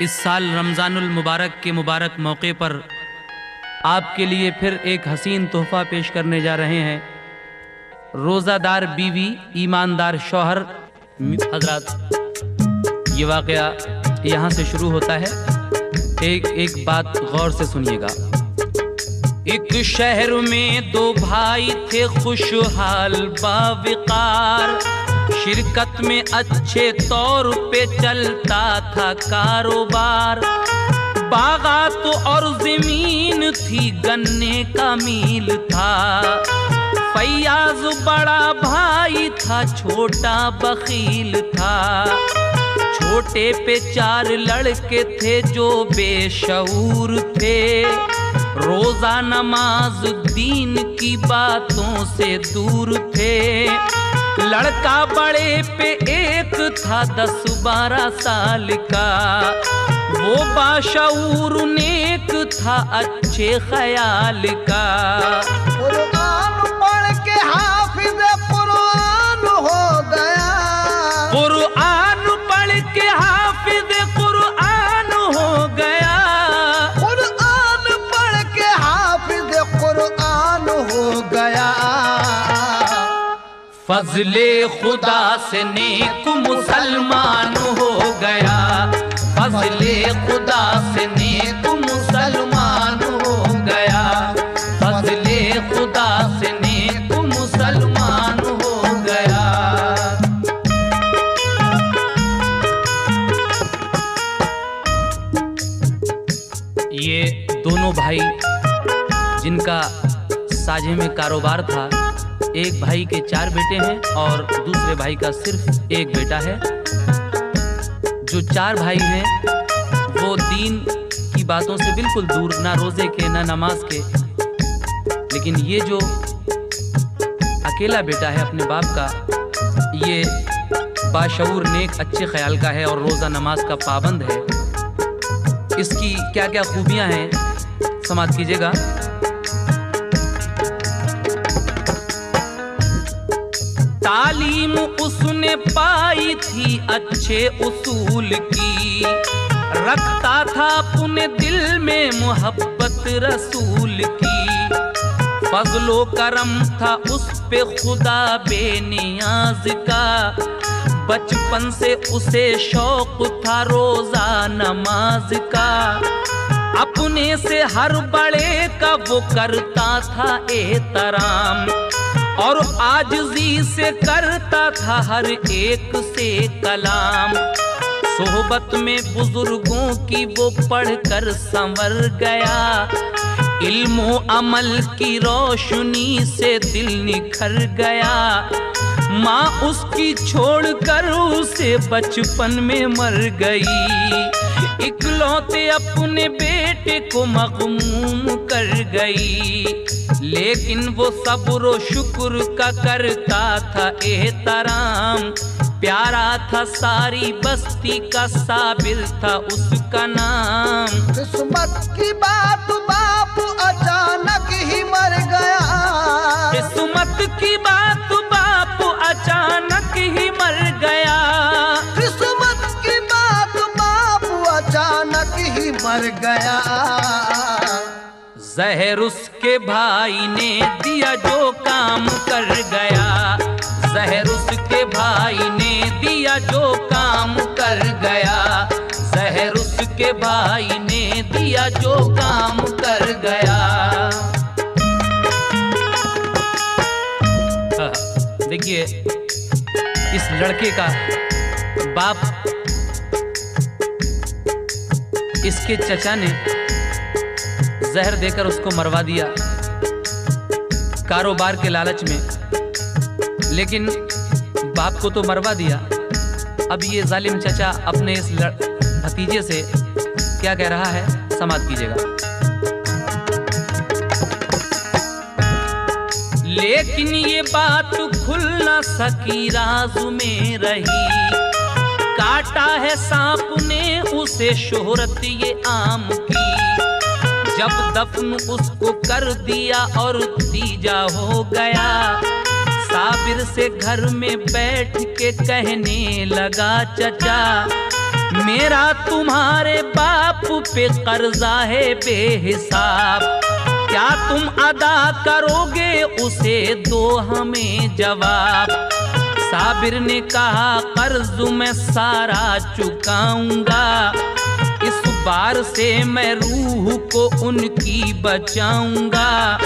इस साल रमज़ानुल मुबारक के मुबारक मौके पर आपके लिए फिर एक हसीन तोहफ़ा पेश करने जा रहे हैं। रोज़ादार बीवी ईमानदार शौहर। हजरात, ये वाक़या यहाँ से शुरू होता है। एक एक बात गौर से सुनिएगा। एक शहर में दो भाई थे खुशहाल बावकार, शिरकत में अच्छे तौर पे चलता था कारोबार। बागात और ज़मीन थी, गन्ने का मील था। फैयाज बड़ा भाई था, छोटा बखील था। छोटे पे चार लड़के थे जो बेशऊर थे। रोजा नमाज दीन की बातों से दूर थे। लड़का बड़े पे एक था 10-12 साल का, वो बाशऊर नेक था अच्छे ख्याल का। कुरान पढ़ के हाफिज कुरान हो गया। कुरान पढ़ के हाफिज कुरान हो गया। कुरान पढ़ के हाफिज कुरान हो गया। फजले खुदा से नेक मुसलमान हो गया। फजले खुदा से नेक मुसलमान हो गया। फजले खुदा से नेक मुसलमान हो गया। ये दोनों भाई जिनका साझे में कारोबार था, एक भाई के 4 बेटे हैं और दूसरे भाई का सिर्फ एक बेटा है। जो 4 भाई हैं वो दीन की बातों से बिल्कुल दूर, ना रोजे के ना नमाज के। लेकिन ये जो अकेला बेटा है अपने बाप का, ये बाशऊर नेक अच्छे ख्याल का है और रोज़ा नमाज का पाबंद है। इसकी क्या क्या खूबियां हैं समाप्त कीजिएगा। तालीम उसने पाई थी अच्छे उसूल की, रखता था अपने दिल में मोहब्बत रसूल की। फजलो करम था उस पे खुदा बेनियाज का, बचपन से उसे शौक था रोजा नमाज का। अपने से हर बड़े का वो करता था एहतराम, और आजिज़ी से करता था हर एक से कलाम। सोहबत में बुजुर्गों की वो पढ़कर संवर गया। इल्मो अमल की रोशनी से दिल निखर गया। माँ उसकी छोड़कर उसे बचपन में मर गई। इकलौते अपने बेटे को मग़मूम कर गई। लेकिन वो सब्र शुक्र का करता था एहतराम। प्यारा था सारी बस्ती का, साबिर था उसका नाम। किस्मत की बात बाप अचानक ही मर गया। किस्मत की बात बाप अचानक ही मर गया। किस्मत की बात बाप अचानक ही मर गया। जहर उसके भाई ने दिया जो काम कर गया। जहर उसके भाई ने दिया जो काम कर गया। जहर उसके भाई ने दिया जो काम कर गया। देखिए, इस लड़के का बाप, इसके चचा ने जहर देकर उसको मरवा दिया कारोबार के लालच में। लेकिन बाप को तो मरवा दिया, अब ये जालिम चचा अपने इस भतीजे से क्या कह रहा है समाप्त कीजिएगा। लेकिन ये बात खुल न सकी, राज में रही। काटा है सांप ने उसे शोहरत ये आम की। जब दफन उसको कर दिया और तीजा हो गया, साबिर से घर में बैठ के कहने लगा चचा, मेरा तुम्हारे बाप पे कर्जा है बेहिसाब, क्या तुम अदा करोगे उसे दो हमें जवाब। साबिर ने कहा कर्ज मैं सारा चुकाऊंगा, इस बार से मैं रूह को उनकी बचाऊंगा।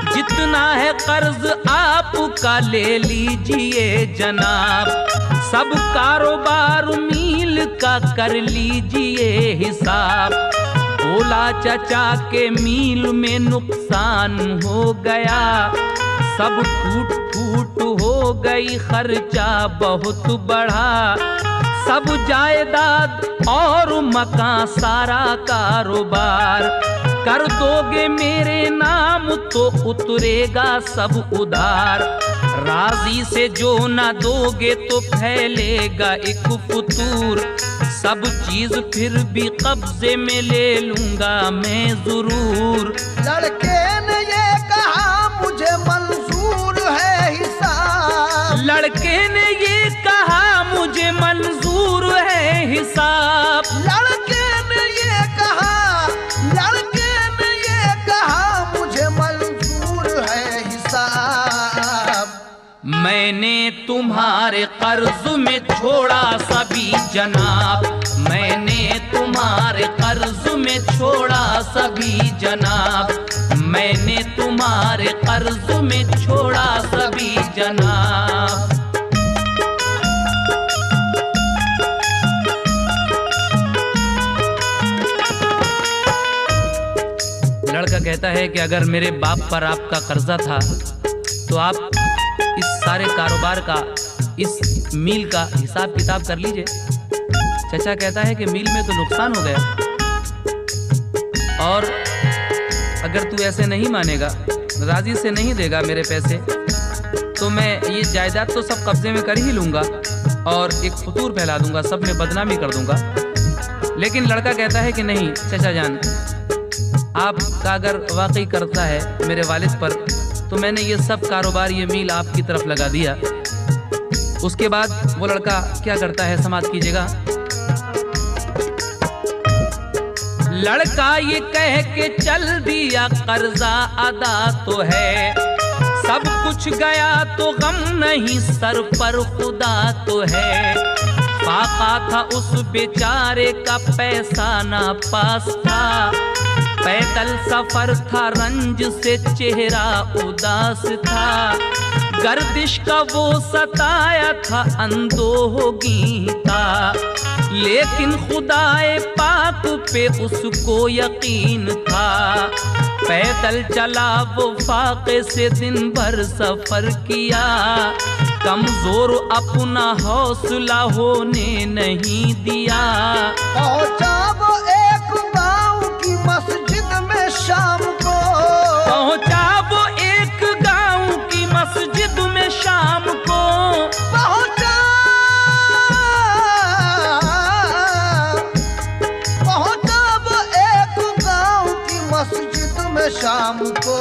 जितना है कर्ज आपका ले लीजिए जनाब, सब कारोबार मील का कर लीजिए हिसाब। बोला चचा के मील में नुकसान हो गया, सब टूट फूट हो गई, खर्चा बहुत बढ़ा। सब जायदाद और मकान सारा कारोबार कर दोगे मेरे नाम तो उतरेगा सब उधार। राजी से जो ना दोगे तो फैलेगा एक फतूर, सब चीज फिर भी कब्जे में ले लूंगा मैं जरूर। लड़के ने ये कहा मुझे मंजूर है हिसाब, लड़के ने ये कहा मुझे मंजूर है हिसाब। लड़के ने ये कहा, लड़के ने ये कहा मुझे मंजूर है हिसाब। मैंने तुम्हारे कर्ज में छोड़ा सभी जनाब, मैंने तुम्हारे कर्ज में छोड़ा सभी जनाब, मैंने तुम्हारे कर्ज में छोड़ा सभी जनाब। लड़का कहता है कि अगर मेरे बाप पर आपका कर्जा था तो आप इस सारे कारोबार का, इस मील का हिसाब किताब कर लीजिए। चचा कहता है कि मील में तो नुकसान हो गया, और अगर तू ऐसे नहीं मानेगा, राजी से नहीं देगा मेरे पैसे, तो मैं ये जायदाद तो सब कब्जे में कर ही लूँगा और एक फतूर फैला दूंगा, सब में बदनामी कर दूंगा। लेकिन लड़का कहता है कि नहीं चचा जान, आपका अगर वाकई कर्जा है मेरे वालिद पर तो मैंने ये सब कारोबार, ये मील आपकी तरफ लगा दिया। उसके बाद वो लड़का क्या करता है समाज कीजिएगा। लड़का ये कह के चल दिया कर्जा अदा तो है, सब कुछ गया तो गम नहीं सर पर खुदा तो है। फाका था उस बेचारे का पैसा ना पास था, पैदल सफर था रंज से चेहरा उदास था। गर्दिश का वो सताया था अंदोही था, लेकिन खुदाए पाक पे उसको यकीन था। पैदल चला वो फाके से दिन भर सफर किया, कमजोर अपना हौसला होने नहीं दिया। पहुंचा वो एक गांव की मस्जिद में शाम को, पहुंचा वो एक गांव की मस्जिद में शाम को। पहुंचा वो एक गांव की मस्जिद में शाम को।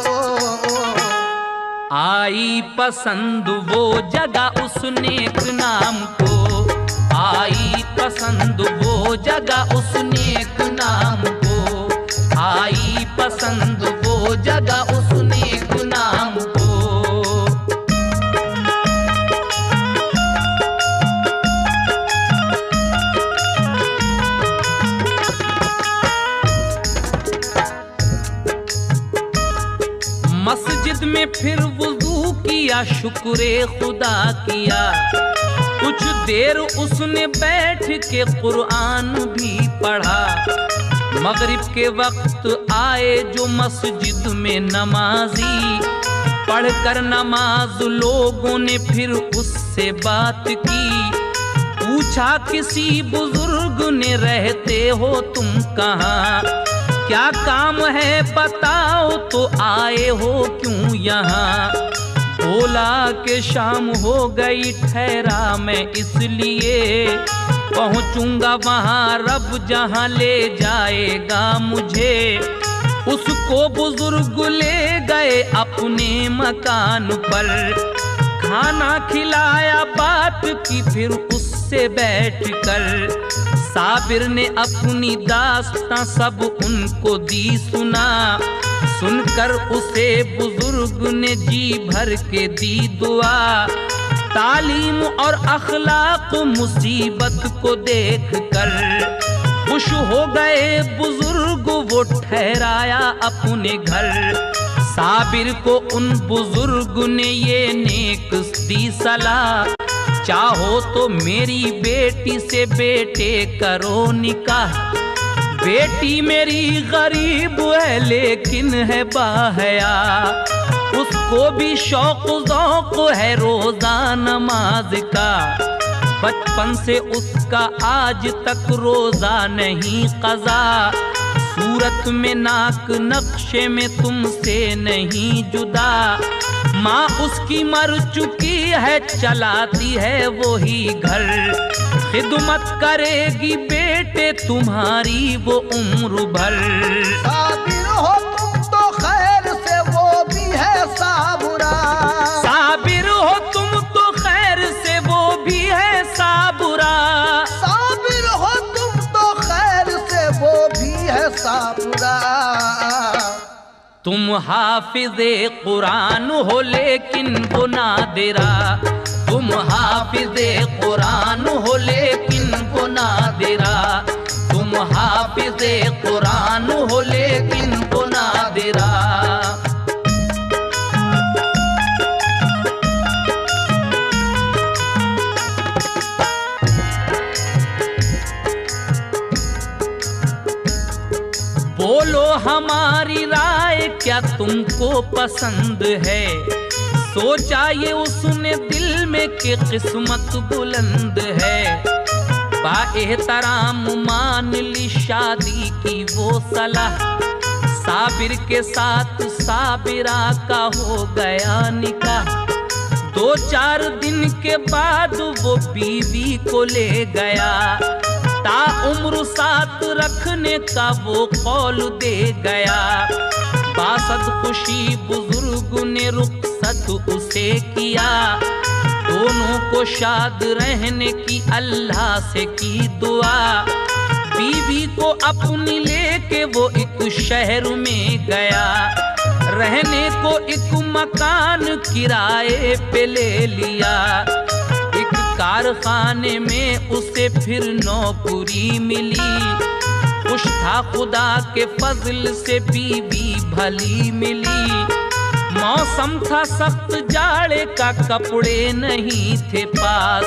आई पसंद वो जगह उस नेक नाम को, आई पसंद वो जगह उस नेक नाम को, आई पसंद वो जगह उस नेक नाम को। मस्जिद में फिर वुज़ू किया, शुक्रे खुदा किया, कुछ देर उसने बैठ के कुरान भी पढ़ा। मगरिब के वक्त आए जो मस्जिद में नमाजी, पढ़कर नमाज लोगों ने फिर उससे बात की। पूछा किसी बुजुर्ग ने रहते हो तुम कहाँ, क्या काम है बताओ तो आए हो क्यों यहाँ। बोला कि शाम हो गई ठहरा मैं इसलिए, पहुँचूंगा वहाँ रब जहाँ ले जाएगा मुझे। उसको बुजुर्ग ले गए अपने मकान पर, खाना खिलाया बात की फिर उससे बैठकर। साबिर ने अपनी दास्तां सब उनको दी सुना, सुनकर उसे बुजुर्ग ने जी भर के दी दुआ। तालीम और अखलाक मुसीबत को देख कर खुश हो गए बुजुर्ग, वो ठहराया अपने घर। साबिर को उन बुजुर्ग ने ये नेक दी सलाह, चाहो तो मेरी बेटी से बेटे करो निकाह। बेटी मेरी गरीब है लेकिन है बाहया, उसको भी शौक ज़ौक़ है रोज़ा नमाज का। बचपन से उसका आज तक रोज़ा नहीं क़ज़ा, सूरत में नाक नक्शे में तुमसे नहीं जुदा। माँ उसकी मर चुकी है, चलाती है वो ही घर, खिदमत करेगी बेटे तुम्हारी वो उम्र भर। साबिर हो तुम तो खैर से वो भी है साबुरा, साबिर हो तुम तो खैर से वो भी है साबुरा। साबिर हो तुम तो खैर से वो भी है साबुरा। तुम हाफिज़े कुरान हो लेकिन वो नादिरा, तुम हाफिज़े कुरान हो लेकिन वो नादिरा, तुम हाफिज़े कुरान हो लेकिन वो नादिरा। बोलो हमारी राय क्या तुमको पसंद है, सोचा ये उसने दिल में कि किस्मत बुलंद है। बाएहतराम मान ली शादी की वो सलाह, साबिर के साथ साबिरा का हो गया निकाह। 2-4 दिन के बाद वो बीवी को ले गया, ताउम्र साथ रखने का वो कौल दे गया। बासद खुशी बुजुर्ग ने रुखसत उसे किया, दोनों को शाद रहने की अल्लाह से की दुआ। बीवी को अपनी लेके वो एक शहर में गया, रहने को एक मकान किराए पे ले लिया। एक कारखाने में उसे फिर नौकरी मिली, खुश था खुदा के फजल से बीवी भली मिली। मौसम था सख्त जाड़े का, कपड़े नहीं थे पास,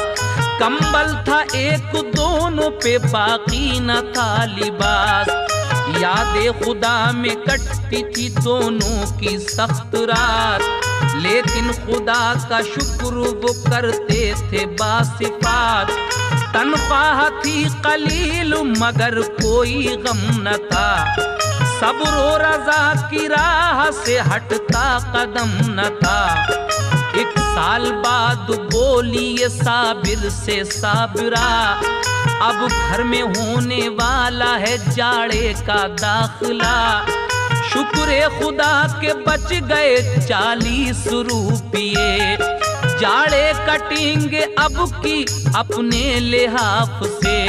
कंबल था एक दोनों पे बाकी न था लिबास। यादें खुदा में कटती थी दोनों की सख्त रात, लेकिन खुदा का शुक्र वो करते थे बासिफात। तनख्वाह थी कलील मगर कोई गम न था, सब्र और रज़ा की राह से हटता कदम न था। 1 साल बाद बोली ये साबिर से साबिरा, अब घर में होने वाला है जाड़े का दाखिला। शुक्र खुदा के बच गए 40 रुपये, जाड़े कटेंगे अब की अपने लिहाफ से।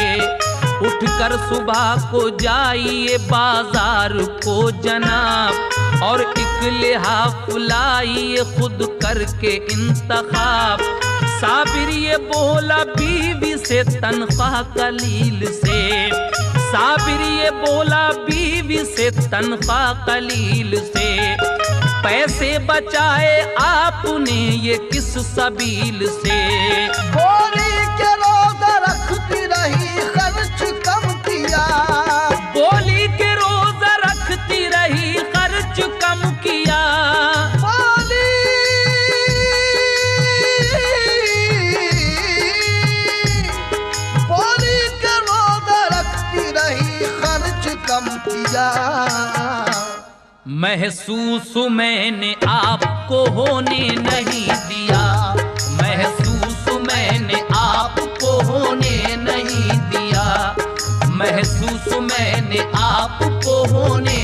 उठकर सुबह को जाइए बाजार को जनाब, और एक लिहाफ लाइए खुद करके इंतखाब। साबिर ये बोला बीवी से तनख्वाह कलील से, साबिर ये बोला बीवी से तनख्वाह कलील से। पैसे बचाए आपने ये किस सबील से। बोली के रोज़ा रखती रही खर्च कम किया, बोली के रोज़ा रखती रही खर्च कम किया। बोली के रोज़ा रखती रही खर्च कम किया। महसूस मैंने आपको होने नहीं दिया, महसूस मैंने आपको होने नहीं दिया, महसूस मैंने आपको होने